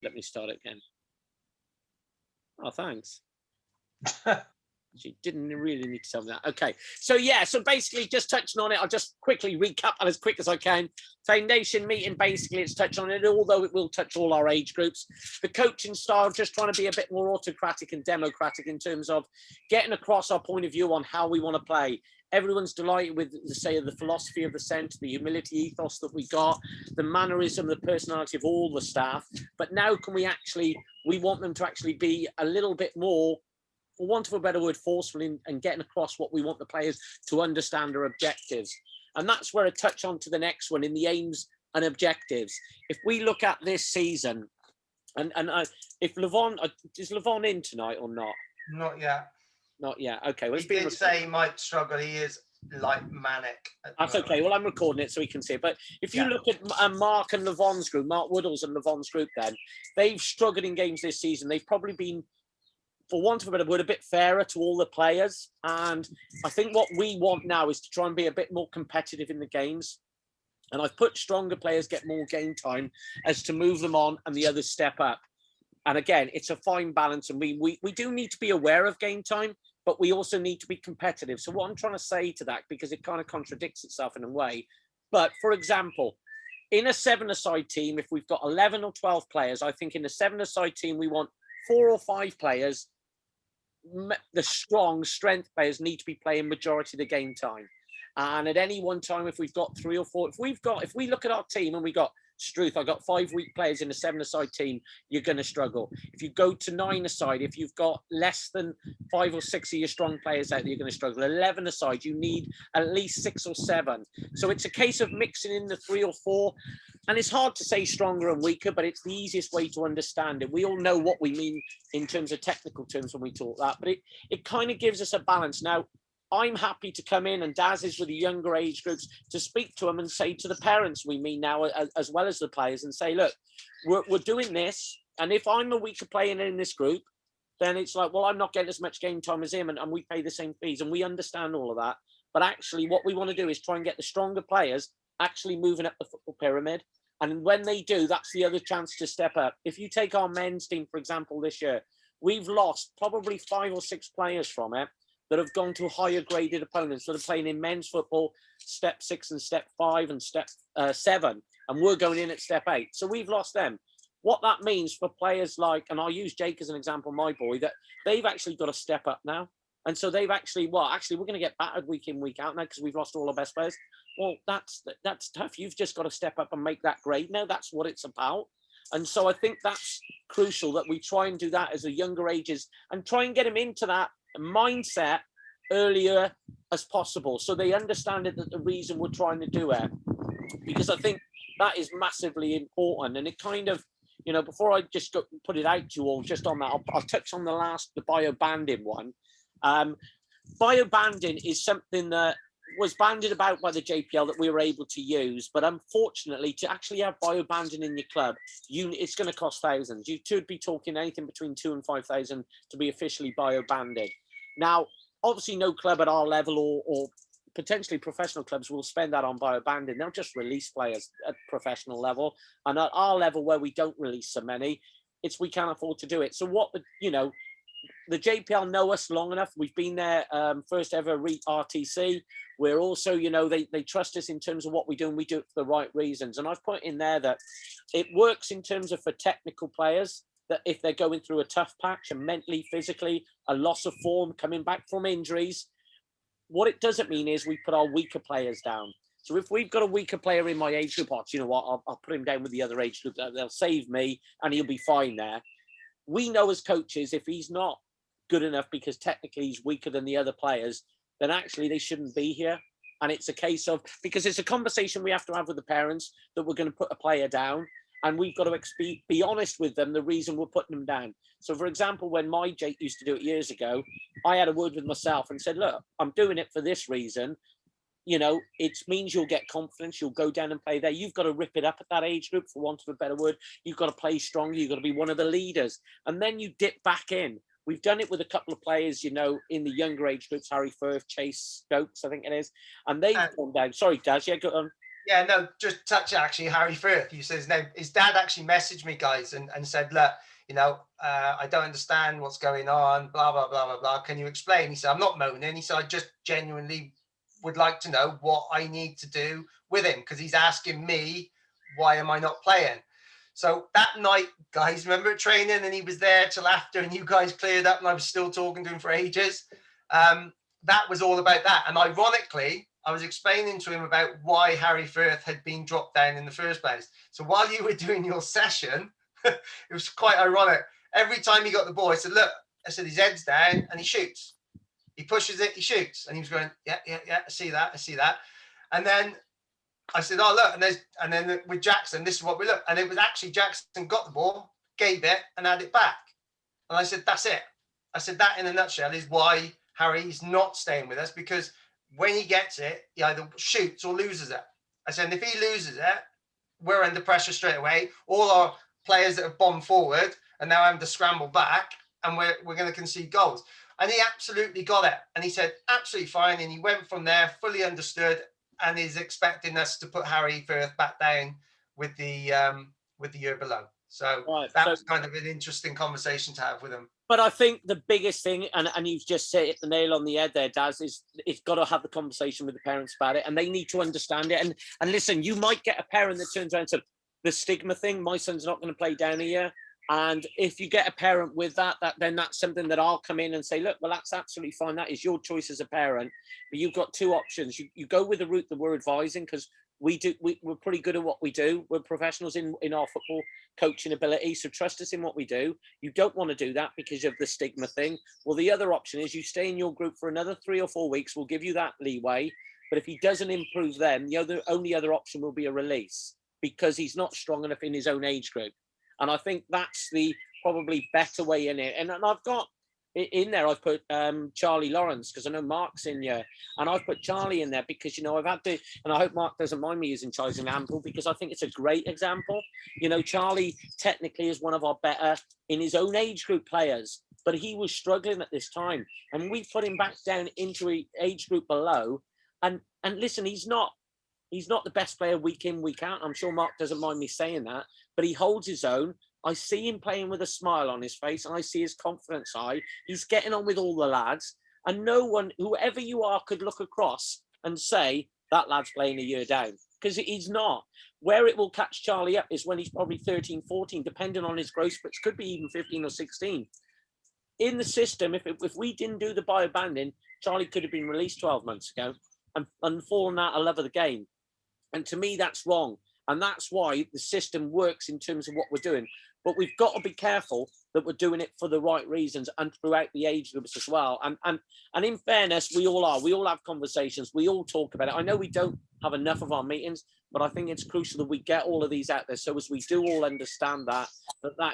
Let me start it again. Oh, thanks. She didn't really need to tell me that. Okay. So, yeah. So, basically, just touching on it, I'll just quickly recap as quick as I can. Foundation meeting, basically, it's touched on it, although it will touch all our age groups. The coaching style, just trying to be a bit more autocratic and democratic in terms of getting across our point of view on how we want to play. Everyone's delighted with, the philosophy of the centre, the humility ethos that we got, the mannerism, the personality of all the staff. But now we want them to actually be a little bit more, for want of a better word, forceful and getting across what we want the players to understand their objectives. And that's where I touch on to the next one in the aims and objectives. If we look at this season, and if Levon, is Levon in tonight or not? Not yet. Not yet. Okay. Well, he did say he might struggle. He is like manic. That's okay. Well, I'm recording it so we can see it. But if you look at Mark and Levon's group, Mark Woodall's and Levon's group, then they've struggled in games this season. They've probably been, for want of a better word, a bit fairer to all the players. And I think what we want now is to try and be a bit more competitive in the games. And I've put stronger players get more game time as to move them on and the others step up. And again, it's a fine balance. And we do need to be aware of game time, but we also need to be competitive. So what I'm trying to say to that, because it kind of contradicts itself in a way. But for example, in a 7-a-side team, if we've got 11 or 12 players, I think in a 7-a-side team, we want 4 or 5 players. The strong strength players need to be playing majority of the game time. And at any one time, if we've got 3 or 4, if we look at our team and we got Struth, I got 5 weak players in a 7-a-side team, you're going to struggle. If you go to 9-a-side, if you've got less than 5 or 6 of your strong players out there, you're going to struggle. 11-a-side, you need at least 6 or 7. So it's a case of mixing in the 3 or 4. And it's hard to say stronger and weaker, but it's the easiest way to understand it. We all know what we mean in terms of technical terms when we talk that, but it kind of gives us a balance. Now, I'm happy to come in, and Daz is with the younger age groups, to speak to them and say to the parents we mean now, as well as the players, and say, look, we're doing this. And if I'm a weaker player in this group, then it's like, well, I'm not getting as much game time as him, and we pay the same fees, and we understand all of that. But actually what we want to do is try and get the stronger players actually moving up the football pyramid. And when they do, that's the other chance to step up. If you take our men's team, for example, this year, we've lost probably 5 or 6 players from it that have gone to higher graded opponents that are playing in men's football, step 6 and step 5 and step 7. And we're going in at step 8. So we've lost them. What that means for players like, and I'll use Jake as an example, my boy, that they've actually got to step up now. And so they've actually, we're going to get battered week in, week out now because we've lost all our best players. Well, that's tough. You've just got to step up and make that grade now. That's what it's about. And so I think that's crucial that we try and do that as the younger ages and try and get them into that mindset earlier as possible so they understand it, that the reason we're trying to do it, because I think that is massively important. And it kind of, before I just put it out to you all, just on that, I'll touch on the bio-banding one. Bio-banding is something that was banded about by the JPL that we were able to use, but unfortunately to actually have bio-banding in your club, it's going to cost thousands. You could be talking anything between 2,000 and 5,000 to be officially bio-banded. Now, obviously no club at our level or potentially professional clubs will spend that on bio-banding. They'll just release players at professional level. And at our level where we don't release so many, we can't afford to do it. So the JPL know us long enough. We've been there first ever RTC. We're also, they trust us in terms of what we do, and we do it for the right reasons. And I've put in there that it works in terms of for technical players, that if they're going through a tough patch and mentally, physically, a loss of form, coming back from injuries, what it doesn't mean is we put our weaker players down. So if we've got a weaker player in my age group, you know what, I'll put him down with the other age group. They'll save me and he'll be fine there. We know as coaches, if he's not good enough because technically he's weaker than the other players, then actually they shouldn't be here. And it's a case of, because it's a conversation we have to have with the parents that we're going to put a player down. And we've got to be honest with them, the reason we're putting them down. So, for example, when my Jake used to do it years ago, I had a word with myself and said, look, I'm doing it for this reason. It means you'll get confidence. You'll go down and play there. You've got to rip it up at that age group, for want of a better word. You've got to play strong. You've got to be one of the leaders. And then you dip back in. We've done it with a couple of players, in the younger age groups, Harry Firth, Chase Stokes, I think it is. And they've gone down. Sorry, Daz, yeah, go on. Yeah, no, just touch actually Harry Firth. You said his name. His dad actually messaged me, guys, and said, look, I don't understand what's going on, blah, blah, blah, blah, blah. Can you explain? He said, I'm not moaning. He said, I just genuinely would like to know what I need to do with him because he's asking me, why am I not playing? So that night, guys, remember training and he was there till after and you guys cleared up and I was still talking to him for ages. That was all about that. And ironically, I was explaining to him about why Harry Firth had been dropped down in the first place. So while you were doing your session, it was quite ironic. Every time he got the ball, I said, look, I said, his head's down and he shoots. He pushes it, he shoots. And he was going, yeah, I see that. And then I said, oh, look, and then with Jackson, this is what we look. And it was actually Jackson got the ball, gave it and had it back. And I said, that's it. I said, that in a nutshell is why Harry's not staying with us, because when he gets it, he either shoots or loses it. I said, if he loses it, we're under pressure straight away. All our players that have bombed forward and now having to scramble back, and we're going to concede goals. And he absolutely got it. And he said, absolutely fine. And he went from there, fully understood, and is expecting us to put Harry Firth back down with the year below. So that was kind of an interesting conversation to have with him. But I think the biggest thing, and you've just hit the nail on the head there, Daz, is it's got to have the conversation with the parents about it, and they need to understand it. And listen, you might get a parent that turns around and says, the stigma thing, my son's not going to play down a year. And if you get a parent with that, then that's something that I'll come in and say, look, well, that's absolutely fine. That is your choice as a parent. But you've got two options. You go with the route that we're advising, because we're pretty good at what we do. We're professionals in our football coaching ability. So trust us in what we do. You don't want to do that because of the stigma thing. Well, the other option is you stay in your group for another 3 or 4 weeks. We'll give you that leeway. But if he doesn't improve then, the only other option will be a release because he's not strong enough in his own age group. And I think that's the probably better way in it. And I've got in there, I've put Charlie Lawrence, because I know Mark's in here. And I've put Charlie in there because, I've had to, and I hope Mark doesn't mind me using Charlie as an example, because I think it's a great example. Charlie technically is one of our better in his own age group players, but he was struggling at this time. And we put him back down into an age group below. And listen, he's not the best player week in, week out. I'm sure Mark doesn't mind me saying that, but he holds his own. I see him playing with a smile on his face, and I see his confidence high. He's getting on with all the lads, and no one, whoever you are, could look across and say that lad's playing a year down, because he's not. Where it will catch Charlie up is when he's probably 13, 14, depending on his growth splits, could be even 15 or 16. In the system, if we didn't do the bio-banding, Charlie could have been released 12 months ago and fallen out of love of the game. And to me, that's wrong. And that's why the system works in terms of what we're doing. But we've got to be careful that we're doing it for the right reasons and throughout the age groups as well. And in fairness, we all are. We all have conversations. We all talk about it. I know we don't have enough of our meetings, but I think it's crucial that we get all of these out there. So as we do all understand that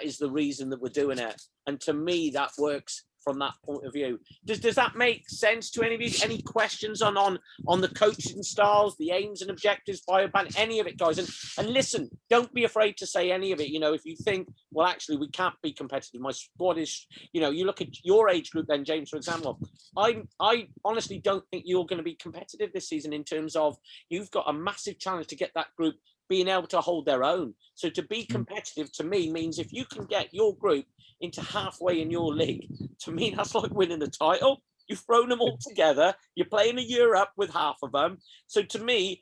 is the reason that we're doing it. And to me, that works from that point of view. Does that make sense to any of you? Any questions on the coaching styles, the aims and objectives, bio-banding, any of it, guys? And listen, don't be afraid to say any of it. If you think, well, actually, we can't be competitive. My squad is, you look at your age group then, James, for example. I honestly don't think you're going to be competitive this season in terms of you've got a massive challenge to get that group being able to hold their own. So to be competitive to me means if you can get your group into halfway in your league, to me, that's like winning the title. You've thrown them all together. You're playing a year up with half of them. So to me,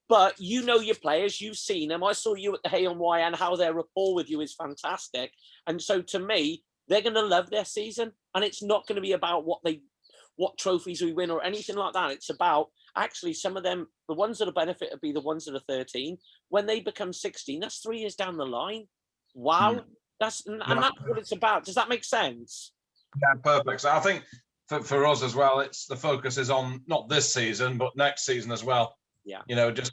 but your players, you've seen them. I saw you at the Hay-on-Wye and how their rapport with you is fantastic. And so to me, they're going to love their season. And it's not going to be about what trophies we win or anything like that. It's about actually some of them, the ones that'll benefit will be the ones that are 13. When they become 16, that's 3 years down the line. Wow. That's what it's about. Does that make sense? Yeah, perfect. So I think for us as well, it's the focus is on not this season, but next season as well. Yeah. Just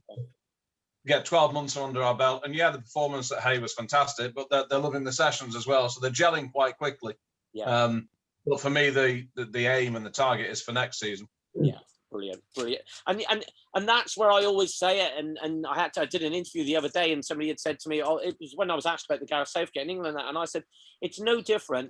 get 12 months under our belt. And yeah, the performance at Hay was fantastic, but they're loving the sessions as well. So they're gelling quite quickly. Yeah. But for me, the aim and the target is for next season. Yeah. Brilliant. And that's where I always say it. And I did an interview the other day, and somebody had said to me, it was when I was asked about the Gareth Southgate in England, and I said, it's no different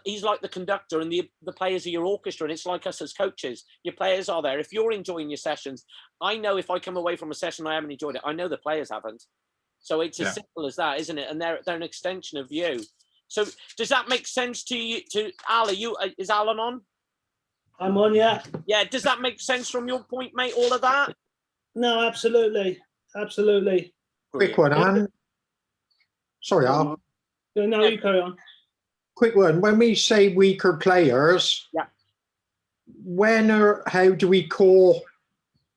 he's like the conductor, and the players are your orchestra, and it's like us as coaches. Your players are there. If you're enjoying your sessions, I know if I come away from a session I haven't enjoyed it, I know the players haven't. So it's as simple as that, isn't it? And they're an extension of you. So does that make sense to you? To Al, is Alan on? I'm on, yeah. Yeah. Does that make sense from your point, mate? All of that? No, absolutely, absolutely. Quick one, Anne. Sorry, Al. No, you carry on. Quick one. When we say weaker players, when or how do we call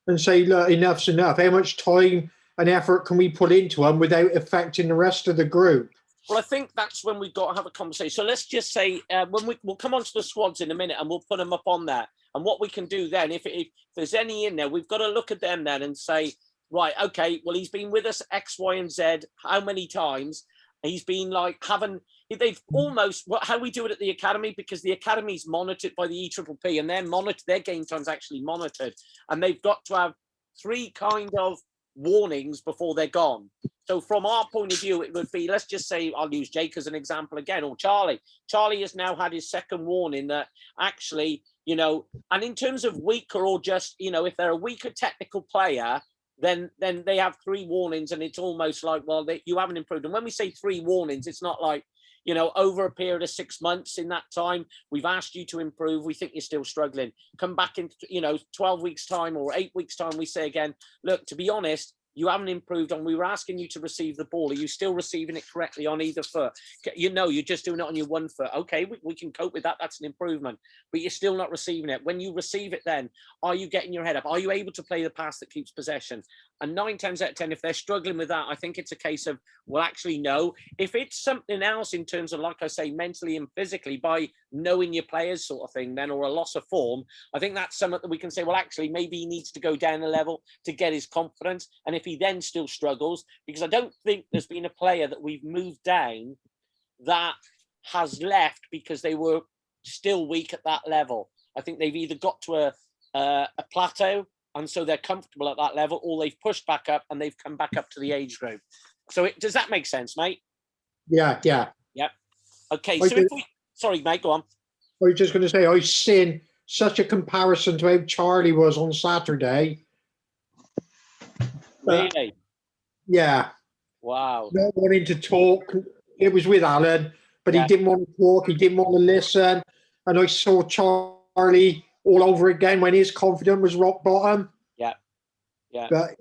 and say, look, enough's enough? How much time and effort can we put into them without affecting the rest of the group? Well, I think that's when we've got to have a conversation. So let's just say we'll come on to the squads in a minute and we'll put them up on there. And what we can do then, if there's any in there, we've got to look at them then and say, right, okay, well, he's been with us X, Y, and Z. How many times? He's been like they've almost, how we do it at the academy, because the academy's monitored by the EPPP, and their game time's actually monitored. And they've got to have 3 kind of warnings before they're gone. So from our point of view, it would be, let's just say, I'll use Jake as an example again, or Charlie. Charlie has now had his second warning that actually, and in terms of weaker or just, if they're a weaker technical player, then they have 3 warnings, and it's almost like, well, you haven't improved. And when we say 3 warnings, it's not like, over a period of 6 months. In that time, we've asked you to improve. We think you're still struggling. Come back in, 12 weeks time or 8 weeks time. We say again, look, to be honest, you haven't improved on. We were asking you to receive the ball. Are you still receiving it correctly on either foot? You're just doing it on your one foot. Okay, we can cope with that. That's an improvement. But you're still not receiving it. When you receive it then, are you getting your head up? Are you able to play the pass that keeps possession? And 9 times out of 10, if they're struggling with that, I think it's a case of, well, actually, no. If it's something else in terms of, like I say, mentally and physically, by knowing your players sort of thing then, or a loss of form, I think that's something that we can say, well, actually, maybe he needs to go down a level to get his confidence. And if he then still struggles, because I don't think there's been a player that we've moved down that has left because they were still weak at that level. I think they've either got to a plateau, and so they're comfortable at that level, or they've pushed back up and they've come back up to the age group. So does that make sense, mate? Yeah. Okay, so sorry, mate, go on. I was just going to say, I've seen such a comparison to how Charlie was on Saturday. Really? Yeah. Wow. Not wanting to talk. It was with Alan, but he didn't want to talk. He didn't want to listen. And I saw Charlie all over again when his confidence was rock bottom. Yeah. But,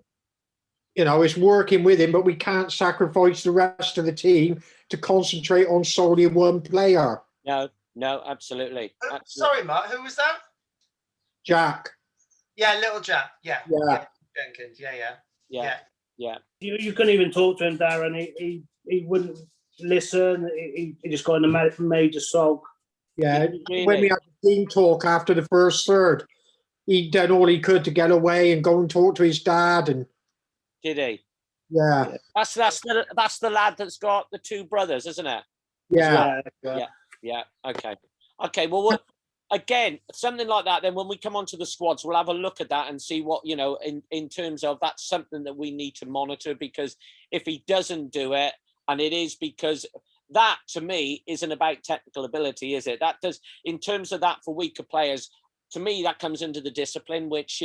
it's working with him, but we can't sacrifice the rest of the team to concentrate on solely one player. No, absolutely. Sorry, Mark, who was that? Jack. Yeah, little Jack. Yeah. Jenkins. Yeah. You couldn't even talk to him, Darren. He wouldn't listen. He just got in a major sulk. Yeah, when we had the team talk after the first third, he done all he could to get away and go and talk to his dad. And did he? Yeah. That's the lad that's got the 2 brothers, isn't it? Yeah. Yeah. Okay. Well, again, something like that. Then when we come onto the squads, we'll have a look at that and see what, in terms of, that's something that we need to monitor, because if he doesn't do it, and it is because that, to me, isn't about technical ability, is it? That does, in terms of that for weaker players, to me, that comes into the discipline, which,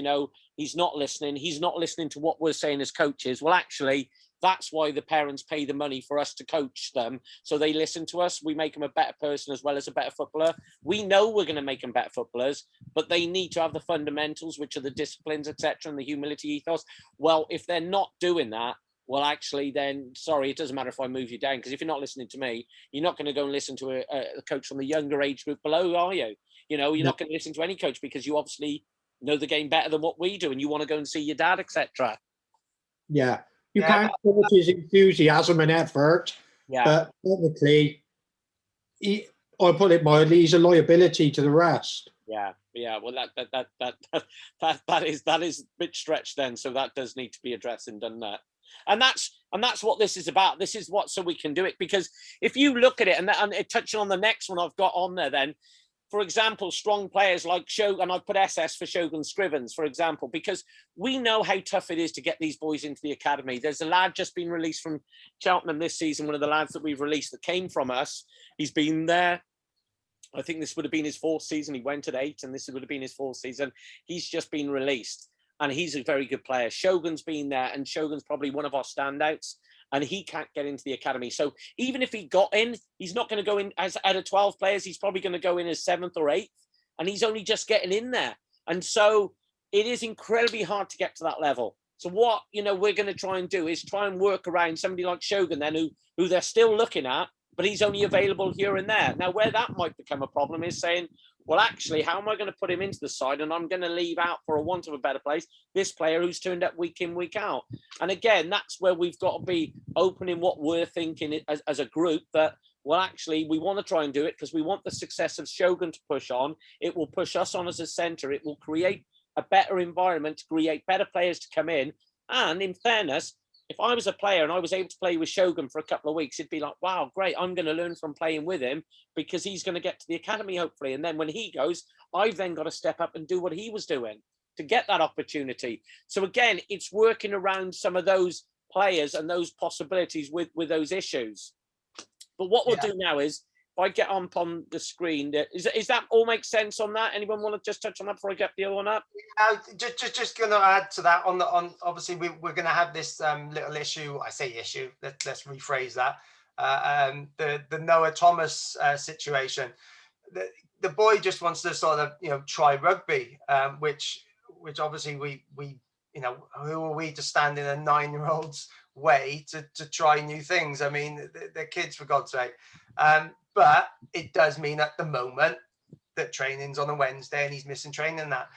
he's not listening. He's not listening to what we're saying as coaches. Well, actually, that's why the parents pay the money for us to coach them. So they listen to us. We make them a better person as well as a better footballer. We know we're going to make them better footballers, but they need to have the fundamentals, which are the disciplines, etc., and the humility ethos. Well, if they're not doing that, well, actually, then, sorry, it doesn't matter if I move you down, because if you're not listening to me, you're not going to go and listen to a coach from the younger age group below, are you? You're not going to listen to any coach, because you obviously know the game better than what we do, and you want to go and see your dad, etc. Yeah. You can't fault his enthusiasm and effort, but technically, I'll put it mildly, he's a liability to the rest. Yeah. Well, that is a bit stretched then, so that does need to be addressed and done that. And that's what this is about. This is what, so we can do it, because if you look at it, and touching on the next one I've got on there, then, for example, strong players like Shogun, and I've put SS for Shogun Scrivens, for example, because we know how tough it is to get these boys into the academy. There's a lad just been released from Cheltenham this season, one of the lads that we've released that came from us. He's been there I think this would have been his 4th season. He went at 8, and this would have been his 4th season. He's just been released, and he's a very good player. Shogun's been there, and Shogun's probably one of our standouts, and he can't get into the academy. So even if he got in, he's not going to go in as out of 12 players. He's probably going to go in as 7th or 8th, and he's only just getting in there. And so it is incredibly hard to get to that level. So what, you know, we're going to try and do is try and work around somebody like Shogun then, who they're still looking at, but he's only available here and there. Now, where that might become a problem is saying, well, actually, how am I going to put him into the side? And I'm going to leave out, for a want of a better place, this player who's turned up week in, week out. And again, that's where we've got to be open in what we're thinking as a group, that, well, actually, we want to try and do it because we want the success of Shogun to push on. It will push us on as a centre. It will create a better environment to create better players to come in. And in fairness, if I was a player and I was able to play with Shogun for a couple of weeks, it'd be like, wow, great. I'm going to learn from playing with him because he's going to get to the academy, hopefully. And then when he goes, I've then got to step up and do what he was doing to get that opportunity. So again, it's working around some of those players and those possibilities with those issues. But what we'll do now is, if I get on the screen, is that all make sense on that? Anyone want to just touch on that before I get the other one up? Just going to add to that on obviously we're going to have this little issue. I say issue. Let's rephrase that. The Noah Thomas situation. The boy just wants to sort of try rugby, which obviously we who are we to stand in a 9-year-old's way to try new things? I mean, they're kids, for God's sake. But it does mean at the moment that training's on a Wednesday and he's missing training and that.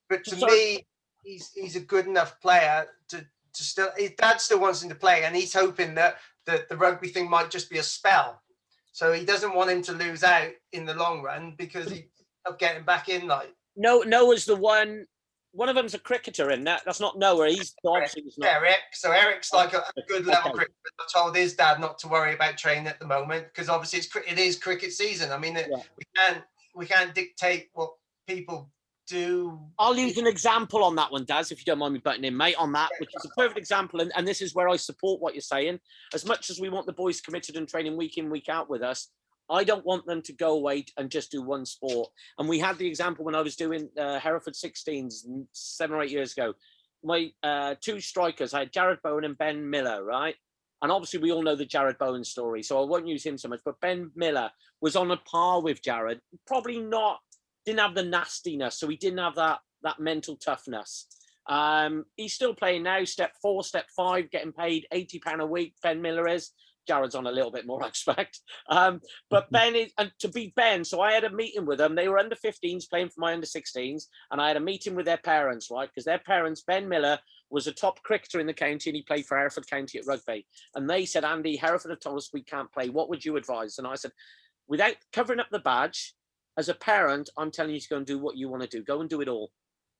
But to me, he's a good enough player to still, his dad still wants him to play, and he's hoping that the rugby thing might just be a spell. So he doesn't want him to lose out in the long run because of getting back in. Like, Noah's the one of them's a cricketer, and that's not Noah. He's obviously not. Eric. So Eric's like a good level cricketer. I told his dad not to worry about training at the moment because obviously it is cricket season. I mean, we can't dictate what people do. I'll use an example on that one, Daz, if you don't mind me butting in, mate, on that, which is a perfect example. And this is where I support what you're saying. As much as we want the boys committed and training week in, week out with us, I don't want them to go away and just do one sport. And we had the example when I was doing Hereford 16s 7 or 8 years ago. My 2 strikers, I had Jared Bowen and Ben Miller, right? And obviously we all know the Jared Bowen story, so I won't use him so much. But Ben Miller was on a par with Jared, probably didn't have the nastiness, so he didn't have that mental toughness. He's still playing now, step 4, step 5, getting paid £80 a week. Ben Miller is. Jared's on a little bit more, I expect. But Ben is, and to beat Ben, so I had a meeting with them. They were under 15s playing for my under 16s, and I had a meeting with their parents, right? Because their parents, Ben Miller, was a top cricketer in the county, and he played for Hereford County at rugby. And they said, Andy, Hereford have told us we can't play. What would you advise? And I said, without covering up the badge, as a parent, I'm telling you to go and do what you want to do. Go and do it all.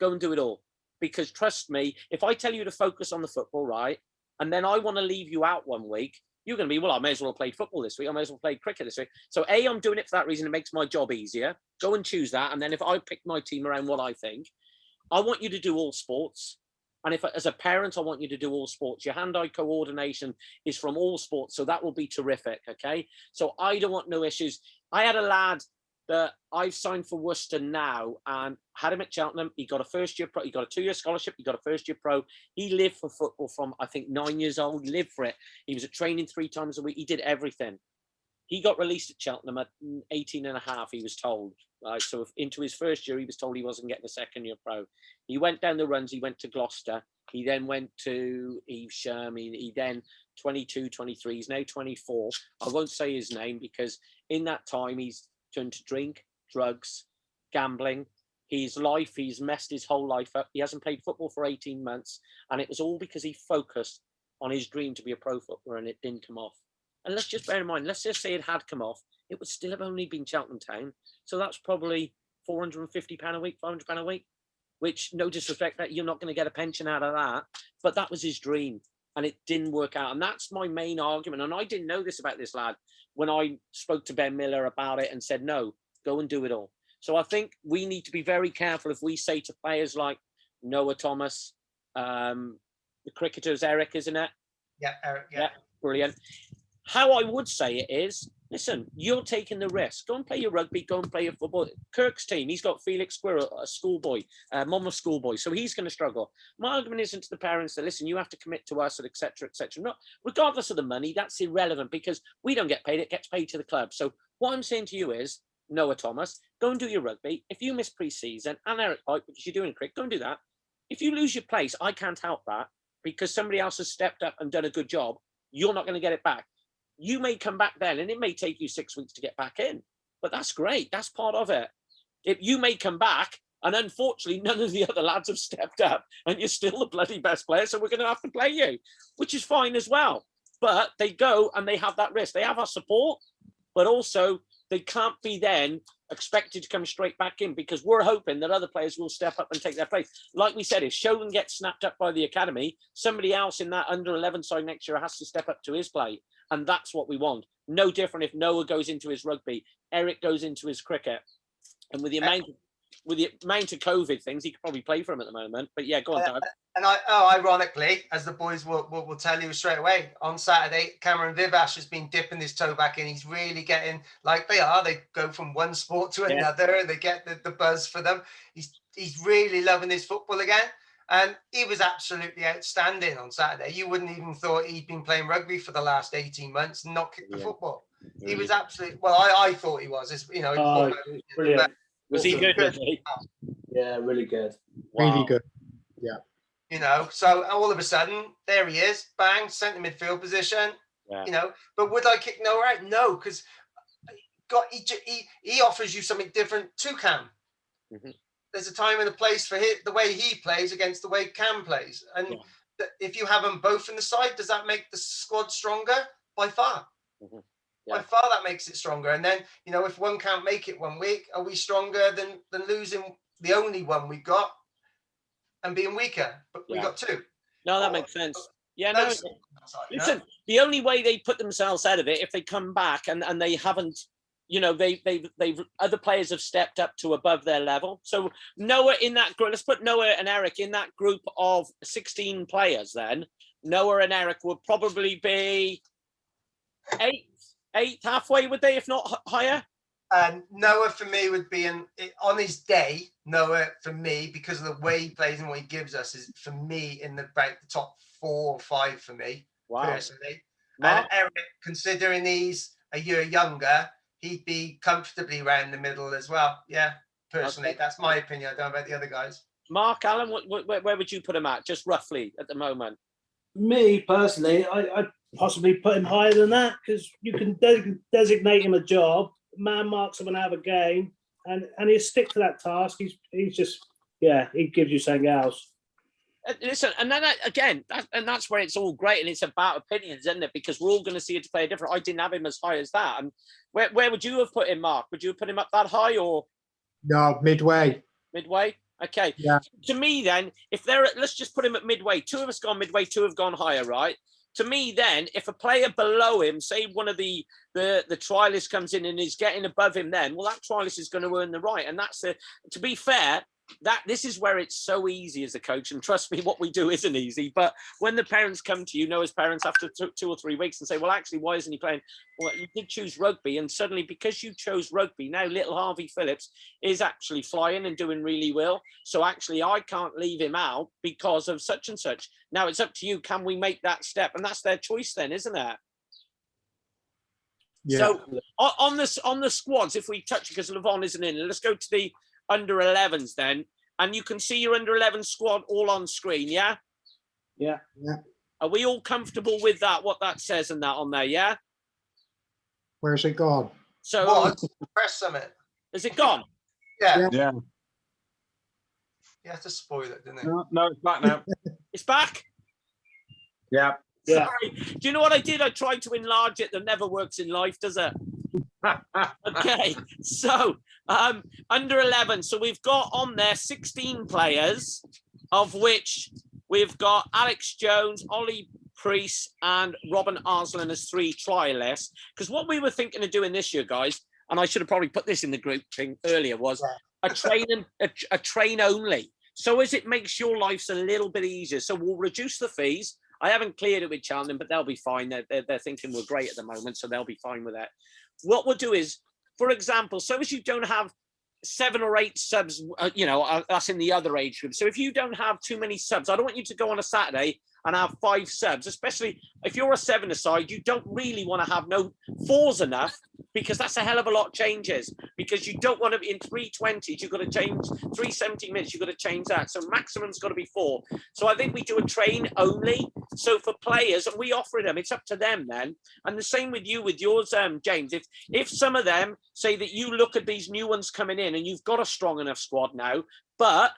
Go and do it all. Because trust me, if I tell you to focus on the football, right, and then I want to leave you out one week, you're going to be, well, I may as well have played football this week. I may as well play cricket this week. So A, I'm doing it for that reason. It makes my job easier. Go and choose that. And then if I pick my team around what I think, I want you to do all sports. And if as a parent, I want you to do all sports. Your hand-eye coordination is from all sports. So that will be terrific, okay? So I don't want no issues. I had a lad that I've signed for Worcester now and had him at Cheltenham. He got a first-year pro. He got a 2-year scholarship. He got a first-year pro. He lived for football from, I think, 9 years old. He lived for it. He was at training 3 times a week. He did everything. He got released at Cheltenham at 18 and a half, he was told. Right? So into his first year, he was told he wasn't getting a second-year pro. He went down the runs. He went to Gloucester. He then went to Evesham. He then 22, 23. He's now 24. I won't say his name because in that time, he's turned to drink, drugs, gambling. He's messed his whole life up. He hasn't played football for 18 months. And it was all because he focused on his dream to be a pro footballer and it didn't come off. And let's just bear in mind, let's just say it had come off. It would still have only been Cheltenham Town. So that's probably £450 a week, £500 a week, which, no disrespect, that you're not going to get a pension out of that. But that was his dream and it didn't work out. And that's my main argument. And I didn't know this about this lad when I spoke to Ben Miller about it and said, no, go and do it all. So I think we need to be very careful if we say to players like Noah Thomas, the cricketers, Eric, isn't it? Yeah, Eric, yeah. Brilliant. how I would say it is, listen, you're taking the risk. Go and play your rugby, go and play your football. Kirk's team, he's got Felix Squirrel, a schoolboy, Monmouth schoolboy, so he's going to struggle. My argument isn't to the parents that, listen, you have to commit to us, et cetera, et cetera. No, regardless of the money, that's irrelevant because we don't get paid, it gets paid to the club. So what I'm saying to you is, Noah Thomas, go and do your rugby. If you miss pre-season, and Eric Pike, because you're doing cricket, go and do that. If you lose your place, I can't help that because somebody else has stepped up and done a good job. You're not going to get it back. You may come back then and it may take you 6 weeks to get back in, but that's great. That's part of it. If you may come back and unfortunately none of the other lads have stepped up and you're still the bloody best player, so we're going to have to play you, which is fine as well. But they go and they have that risk. They have our support, but also they can't be then expected to come straight back in because we're hoping that other players will step up and take their place. Like we said, if Shogun gets snapped up by the academy, somebody else in that under 11 side next year has to step up to his plate. And that's what we want. No different if Noah goes into his rugby, Eric goes into his cricket. And with the amount of COVID things, he could probably play for him at the moment. But yeah, go on, Doug. And ironically, as the boys will tell you straight away, on Saturday, Cameron Vivash has been dipping his toe back in. He's really getting, like they go from one sport to another and they get the buzz for them. He's really loving his football again. And he was absolutely outstanding on Saturday. You wouldn't even thought he'd been playing rugby for the last 18 months and not kicked the football. He was absolutely, well, I thought he was. It's, Brilliant. Was he good? Yeah, really good. Wow. Really good. Yeah. So all of a sudden, there he is, bang, centre midfield position. Yeah. But would I kick Noah out? No, because he offers you something different to Cam. Mm-hmm. There's a time and a place for the way he plays against the way Cam plays. And if you have them both in the side, does that make the squad stronger? By far. Mm-hmm. Yeah. By far that makes it stronger. And then, if one can't make it 1 week, are we stronger than losing the only one we got and being weaker? But we got two. No, that makes sense. Yeah, no. Listen, the only way they put themselves out of it, if they come back and they haven't, they've other players have stepped up to above their level. So Noah in that group, let's put Noah and Eric in that group of 16 players then. Noah and Eric would probably be eight halfway, would they, if not higher? Noah for me would be on his day. Noah for me, because of the way he plays and what he gives us, is for me in about the top 4 or 5 for me personally. Mark? And Eric, considering he's a year younger, he'd be comfortably around the middle as well. Yeah, personally, that's my opinion. I don't know about the other guys. Mark, Alan, where would you put him at, just roughly at the moment? Me personally, I'd possibly put him higher than that because you can designate him a job, man marks him and have a game, and he'll stick to that task. He's just, he gives you something else. Listen, and then again, that's where it's all great, and it's about opinions, isn't it? Because we're all going to see it to play different. I didn't have him as high as that. And where would you have put him, Mark? Would you have put him up that high or? No, midway. Midway? Okay. Yeah. To me, then, let's just put him at midway. 2 of us gone midway, 2 have gone higher, right? To me, then, if a player below him, say one of the trialists comes in and is getting above him, then, well, that trialist is going to earn the right. And that's to be fair, this is where it's so easy as a coach, and trust me, what we do isn't easy. But when the parents come to you, Noah's parents, after 2 or 3 weeks and say, well, actually, why isn't he playing? Well, you did choose rugby, and suddenly because you chose rugby, now little Harvey Phillips is actually flying and doing really well. So actually, I can't leave him out because of such and such. Now it's up to you. Can we make that step? And that's their choice then, isn't it? Yeah. So on the squads, if we touch, because Levon isn't in, let's go to the under 11s then, and you can see your under 11 squad all on screen. Yeah. Are we all comfortable with that, what that says and that on there? Yeah. Where's it gone? So press summit. Is it gone? Yeah. You had to spoil it, didn't it? No, it's back now. It's back. Yeah. Sorry. Do you know what I did? I tried to enlarge it. That never works in life, does it? Okay, so under 11. So we've got on there 16 players, of which we've got Alex Jones, Ollie Priest, and Robin Arslan as 3 trialists. Because what we were thinking of doing this year, guys, and I should have probably put this in the group thing earlier, was a train only. So as it makes your lives a little bit easier. So we'll reduce the fees. I haven't cleared it with Cheltenham, but they'll be fine. They're thinking we're great at the moment, so they'll be fine with that. What we'll do is, for example, so as you don't have 7 or 8 subs, that's in the other age group. So if you don't have too many subs, I don't want you to go on a Saturday and have 5 subs, especially if you're a 7-a-side, you don't really want to have no 4s enough, because that's a hell of a lot of changes, because you don't want to be in 320s, you've got to change 370 minutes, you've got to change that. So maximum's got to be 4. So I think we do a train only. So for players, and we offer them, it's up to them then. And the same with you, with yours, James. If some of them say that you look at these new ones coming in and you've got a strong enough squad now, but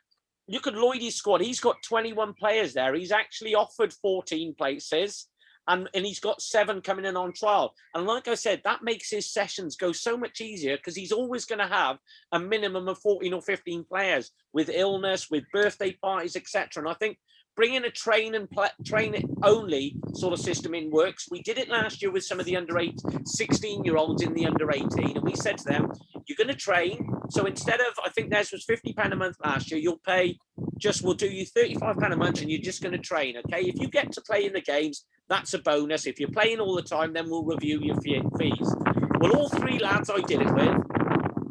look at Lloydie's squad. He's got 21 players there. He's actually offered 14 places, and he's got 7 coming in on trial. And like I said, that makes his sessions go so much easier, because he's always going to have a minimum of 14 or 15 players with illness, with birthday parties, etc. And I think bringing a train it only sort of system in works. We did it last year with some of the under 16-year-olds in the under 18, and we said to them, you're going to train. So instead of, I think theirs was £50 a month last year, you'll pay we'll do you £35 a month, and you're just going to train. Okay, if you get to play in the games, that's a bonus. If you're playing all the time, then we'll review your fees. Well, all 3 lads I did it with,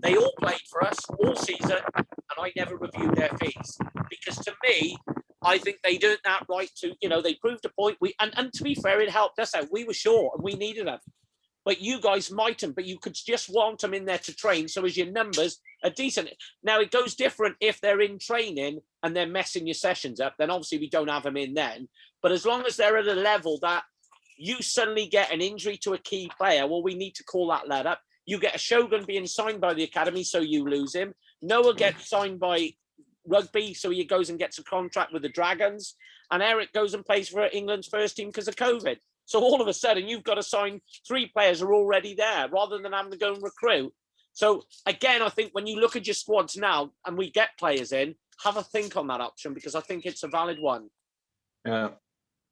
they all played for us all season, and I never reviewed their fees, because to me, I think they did that right to, they proved a point. And to be fair, it helped us out. We were short and we needed them. But you guys mightn't, but you could just want them in there to train, so as your numbers are decent. Now, it goes different if they're in training and they're messing your sessions up, then obviously we don't have them in then. But as long as they're at a level that you suddenly get an injury to a key player, well, we need to call that lad up. You get a Shogun being signed by the academy, so you lose him. Noah gets signed by rugby, so he goes and gets a contract with the Dragons, and Eric goes and plays for England's first team because of COVID. So all of a sudden, you've got to sign 3 players who are already there, rather than having to go and recruit. So again, I think when you look at your squads now, and we get players in, have a think on that option, because I think it's a valid one. Yeah.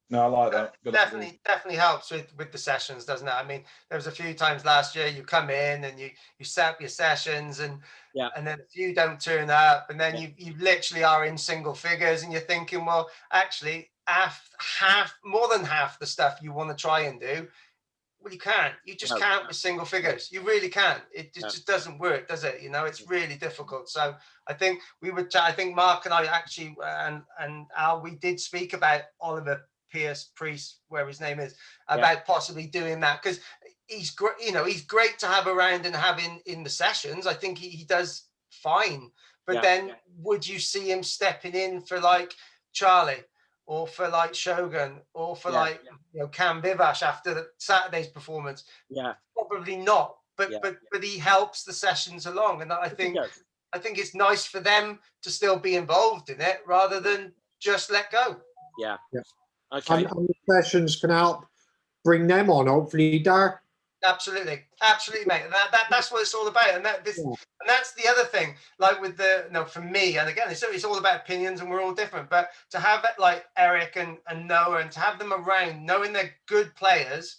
No, I like that. Definitely helps with the sessions, doesn't it? I mean, there was a few times last year you come in and you set up your sessions, and then a few don't turn up, and then you literally are in single figures, and you're thinking, well, actually, more than half the stuff you want to try and do, well, you can't. You just can't with single figures. You really can't. It just doesn't work, does it? It's really difficult. So I think Mark and I actually and Al, we did speak about Oliver Priest, where his name is, about possibly doing that, because he's great. He's great to have around and have in the sessions. I think he does fine. But then would you see him stepping in for like Charlie, or for like Shogun, or for Cam Vivash after Saturday's performance? Probably not. But he helps the sessions along, and I think it's nice for them to still be involved in it rather than just let go. Okay. And the sessions can help bring them on, hopefully, Dar. Absolutely, mate. That's what it's all about, and that's the other thing. Like with for me, and again, it's all about opinions, and we're all different. But to have it like Eric and Noah, and to have them around, knowing they're good players,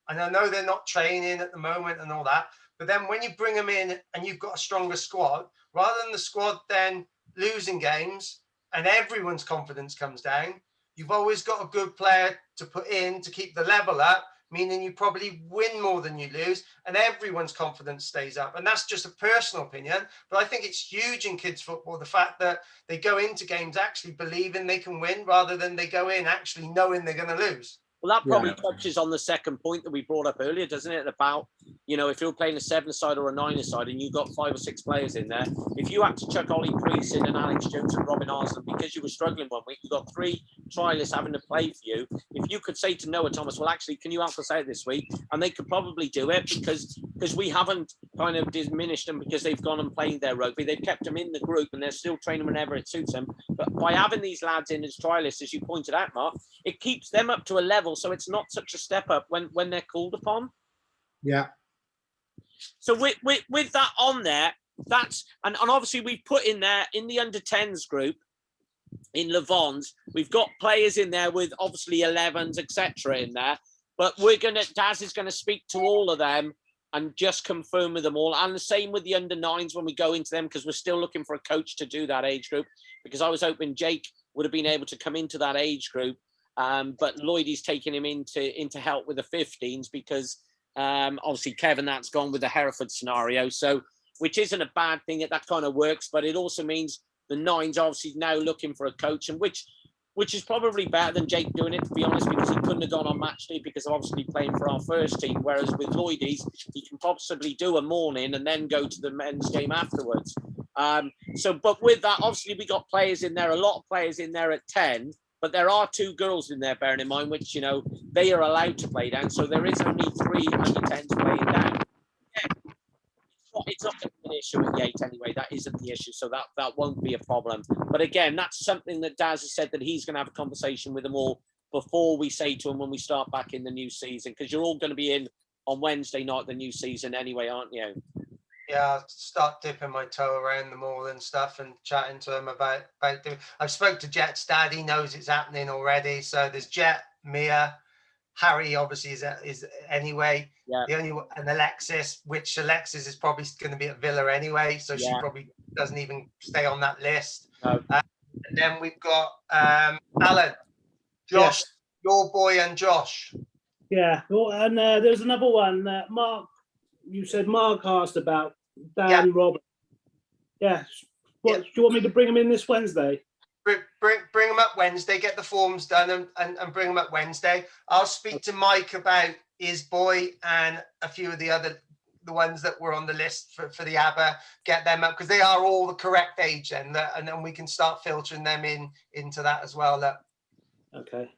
and I know they're not training at the moment and all that, but then when you bring them in and you've got a stronger squad, rather than the squad then losing games and everyone's confidence comes down, you've always got a good player to put in to keep the level up, meaning you probably win more than you lose, and everyone's confidence stays up. And that's just a personal opinion, but I think it's huge in kids football, the fact that they go into games actually believing they can win, rather than they go in actually knowing they're going to lose. Well, that probably touches on the second point that we brought up earlier, doesn't it? About, if you're playing a 7-a-side or a 9-a-side and you've got 5 or 6 players in there, if you had to chuck Ollie Priest in and Alex Jones and Robin Arslan because you were struggling one week, you've got 3 trialists having to play for you. If you could say to Noah Thomas, well, actually, can you help us out this week? And they could probably do it, because we haven't kind of diminished them because they've gone and played their rugby. They've kept them in the group and they're still training whenever it suits them. But by having these lads in as trialists, as you pointed out, Mark, it keeps them up to a level, so it's not such a step up when they're called upon. Yeah. So with that on there, and obviously we've put in there in the under 10s group in Levons, we've got players in there with obviously 11s, etc. in there, but Daz is gonna speak to all of them and just confirm with them all. And the same with the under 9s when we go into them, because we're still looking for a coach to do that age group, because I was hoping Jake would have been able to come into that age group But Lloydie's taking him into help with the 15s because obviously Kevin, that's gone with the Hereford scenario. So, which isn't a bad thing that kind of works, but it also means the 9's obviously now looking for a coach, and which is probably better than Jake doing it, to be honest, because he couldn't have gone on match day because of obviously playing for our first team. Whereas with Lloydie's, he can possibly do a morning and then go to the men's game afterwards. But with that, obviously we got players in there, a lot of players in there at 10, but there are 2 girls in there, bearing in mind, which, you know, they are allowed to play down. So there is only 3 under 10s playing down. Yeah. It's not going to be an issue at Yate anyway. That isn't the issue, so that won't be a problem. But again, that's something that Daz has said that he's going to have a conversation with them all before we say to them when we start back in the new season, because you're all going to be in on Wednesday night the new season anyway, aren't you? Yeah, I'll start dipping my toe around them all and stuff and chatting to them about doing. I've spoke to Jet's dad. He knows it's happening already. So there's Jet, Mia, Harry obviously is anyway. Yeah. The only and Alexis, which Alexis is probably going to be at Villa anyway, so she probably doesn't even stay on that list. No. And then we've got Alan, Josh, your boy, and Josh. Yeah, well, and there's another one. Mark, you said Mark asked about Dan Roberts. Yeah. Do you want me to bring him in this Wednesday? Bring them up Wednesday, get the forms done and bring them up Wednesday. I'll speak to Mike about his boy and a few of the ones that were on the list for the ABBA, get them up because they are all the correct age and then we can start filtering them into that as well. Okay.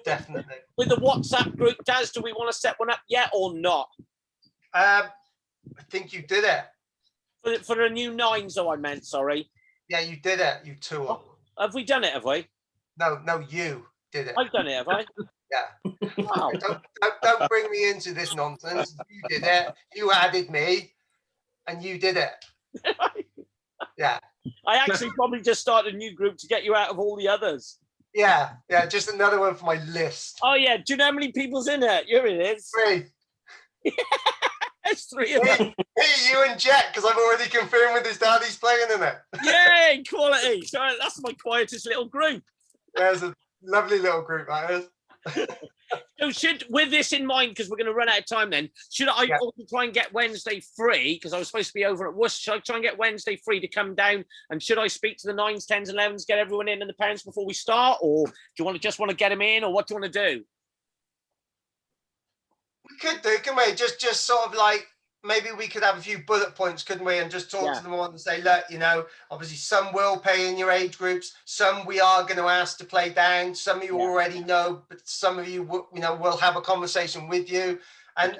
Definitely. With the WhatsApp group, Daz, do we want to set one up yet or not? I think you did it. For the new 9s, though, I meant, sorry. Yeah, you did it, you two. Have we done it, have we? No, you did it. I've done it, have I? Yeah. Wow. Don't bring me into this nonsense. You did it. You added me, and you did it. Yeah. I actually probably just started a new group to get you out of all the others. Yeah, just another one for my list. Oh, yeah. Do you know how many people's in it? Here it is. 3. There's 3 of them. Hey, you and Jet, because I've already confirmed with his dad he's playing in it. Yay, quality. So that's my quietest little group. There's a lovely little group, that is. So with this in mind, because we're going to run out of time then, should I also try and get Wednesday free, because I was supposed to be over at Worcester, should I try and get Wednesday free to come down, and should I speak to the 9s, 10s, 11s, get everyone in and the parents before we start, or do you want to get them in, or what do you want to do? We could do, can we? Just sort of like, maybe we could have a few bullet points, couldn't we? And just talk to them all and say, look, you know, obviously some will pay in your age groups. Some we are going to ask to play down. Some of you already know, but some of you, will have a conversation with you. And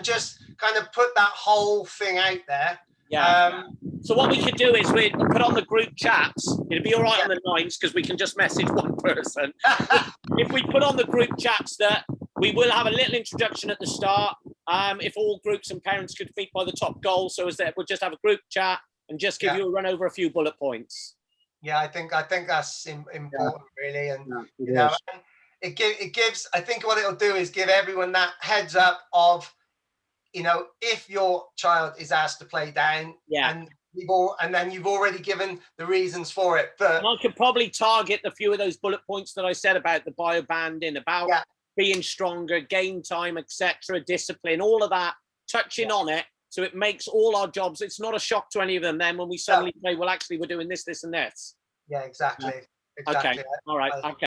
just kind of put that whole thing out there. Yeah. So what we could do is we put on the group chats. It'd be all right on the 9s because we can just message one person. If we put on the group chats that we will have a little introduction at the start. If all groups and parents could speak by the top goal, so as that we'll just have a group chat and just give you a run over a few bullet points. Yeah, I think that's important, really, and it gives. I think what it'll do is give everyone that heads up of, if your child is asked to play down, and then you've already given the reasons for it. But I could probably target a few of those bullet points that I said about the bio banding, about being stronger, game time, etc., discipline, all of that, touching on it, so it makes all our jobs. It's not a shock to any of them. Then when we suddenly say, well, actually, we're doing this, this, and this. Yeah, exactly. Okay. All right. Okay.